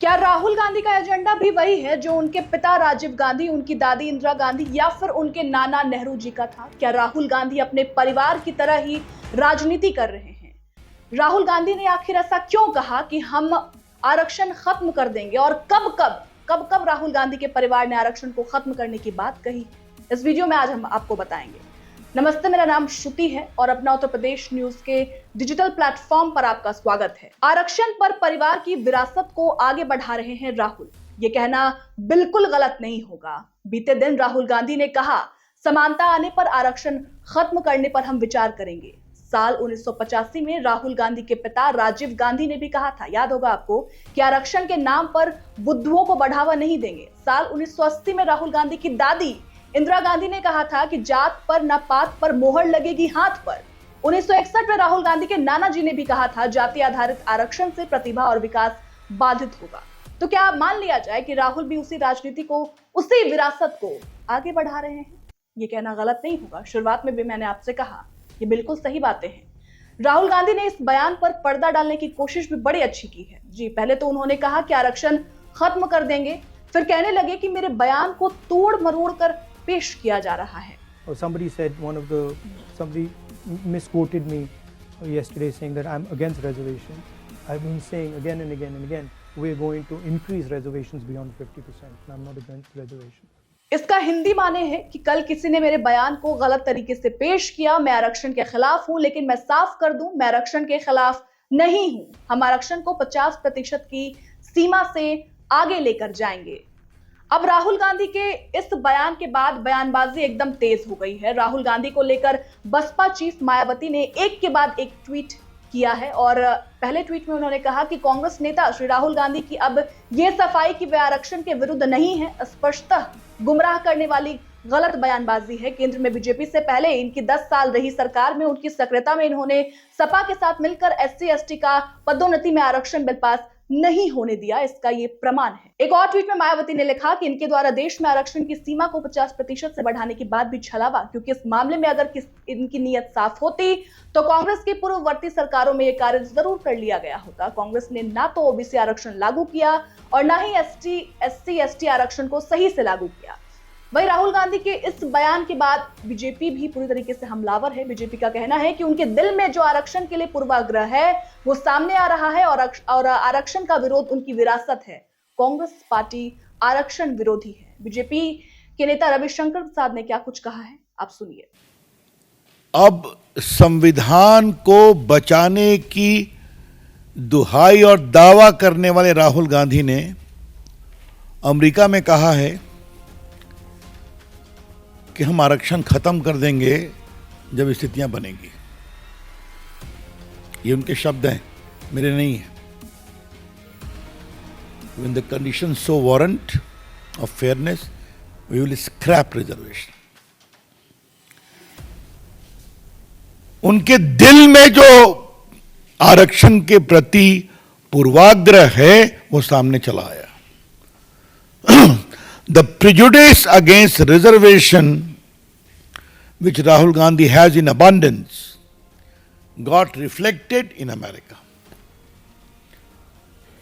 क्या राहुल गांधी का एजेंडा भी वही है जो उनके पिता राजीव गांधी, उनकी दादी इंदिरा गांधी या फिर उनके नाना नेहरू जी का था? क्या राहुल गांधी अपने परिवार की तरह ही राजनीति कर रहे हैं? राहुल गांधी ने आखिर ऐसा क्यों कहा कि हम आरक्षण खत्म कर देंगे, और कब कब राहुल गांधी के परिवार ने आरक्षण को खत्म करने की बात कही? इस वीडियो में आज हम आपको बताएंगे। नमस्ते, मेरा नाम श्रुति है और अपना उत्तर प्रदेश न्यूज के डिजिटल प्लेटफॉर्म पर आपका स्वागत है। आरक्षण पर परिवार की विरासत को आगे बढ़ा रहे हैं राहुल। ये कहना बिल्कुल गलत नहीं होगा। बीते दिन राहुल गांधी ने कहा, समानता आने पर आरक्षण खत्म करने पर हम विचार करेंगे। साल 1985 में राहुल गांधी के पिता राजीव गांधी ने भी कहा था, याद होगा आपको, कि आरक्षण के नाम पर बुद्धुओं को बढ़ावा नहीं देंगे। साल 1980 में राहुल गांधी की दादी इंदिरा गांधी ने कहा था कि जात पर न पात पर मोहर लगेगी हाथ पर। 1961 में राहुल गांधी के नाना जी ने भी कहा था, जाति आधारित आरक्षण से प्रतिभा और विकास बाधित होगा। तो क्या मान लिया जाए कि राहुल भी उसी राजनीति को, उसी विरासत को आगे बढ़ा रहे हैं? ये कहना गलत नहीं होगा। शुरुआत में भी मैंने आपसे कहा, ये बिल्कुल सही बातें हैं। राहुल गांधी ने इस बयान पर पर्दा डालने की कोशिश भी बड़ी अच्छी की है। जी, पहले तो उन्होंने कहा कि आरक्षण खत्म कर देंगे, फिर कहने लगे कि मेरे बयान को तोड़ मरोड़ कर पेश किया जा रहा है। Somebody misquoted me yesterday saying that I'm against reservation. I've been saying again and again and again, we're going to increase reservations beyond 50%. And I'm not against reservation. इसका हिंदी माने है कि कल किसी ने मेरे बयान को गलत तरीके से पेश किया। मैं आरक्षण के खिलाफ हूं, लेकिन मैं साफ कर दूं, मैं आरक्षण के खिलाफ नहीं हूं। हम आरक्षण को 50% की सीमा से आगे लेकर जाएंगे। अब राहुल गांधी के इस बयान के बाद बयानबाजी एकदम तेज हो गई है। राहुल गांधी को लेकर बसपा चीफ मायावती ने एक के बाद एक ट्वीट किया है, और पहले ट्वीट में उन्होंने कहा कि कांग्रेस नेता श्री राहुल गांधी की अब ये सफाई कि वे आरक्षण के विरुद्ध नहीं है, स्पष्टतः गुमराह करने वाली गलत बयानबाजी है। केंद्र में बीजेपी से पहले इनकी 10 साल रही सरकार में उनकी सक्रियता में इन्होंने सपा के साथ मिलकर SC/ST का पदोन्नति में आरक्षण बिल पास नहीं होने दिया, इसका ये प्रमाण है। एक और ट्वीट में मायावती ने लिखा कि इनके द्वारा देश में आरक्षण की सीमा को 50% से बढ़ाने की बात भी छलावा, क्योंकि इस मामले में अगर इनकी नीयत साफ होती तो कांग्रेस की पूर्ववर्ती सरकारों में यह कार्य जरूर कर लिया गया होता। कांग्रेस ने ना तो OBC आरक्षण लागू किया और ना ही SC/ST आरक्षण को सही से लागू किया। वही राहुल गांधी के इस बयान के बाद बीजेपी भी पूरी तरीके से हमलावर है। बीजेपी का कहना है कि उनके दिल में जो आरक्षण के लिए पूर्वाग्रह है वो सामने आ रहा है, और आरक्षण का विरोध उनकी विरासत है। कांग्रेस पार्टी आरक्षण विरोधी है। बीजेपी के नेता रविशंकर प्रसाद ने क्या कुछ कहा है, आप सुनिए। अब संविधान को बचाने की दुहाई और दावा करने वाले राहुल गांधी ने अमेरिका में कहा है कि हम आरक्षण खत्म कर देंगे जब स्थितियां बनेंगी। ये उनके शब्द हैं, मेरे नहीं है। When the conditions so warrant of fairness, we will scrap reservation. उनके दिल में जो आरक्षण के प्रति पूर्वाग्रह है वो सामने चला आया। The prejudice against reservation, which Rahul Gandhi has in abundance, got reflected in America.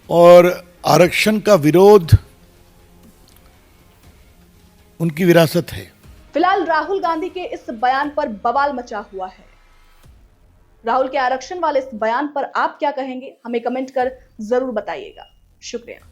और आरक्षण का विरोध उनकी विरासत है। फिलहाल राहुल गांधी के इस बयान पर बवाल मचा हुआ है। राहुल के आरक्षण वाले इस बयान पर आप क्या कहेंगे, हमें कमेंट कर जरूर बताइएगा। शुक्रिया।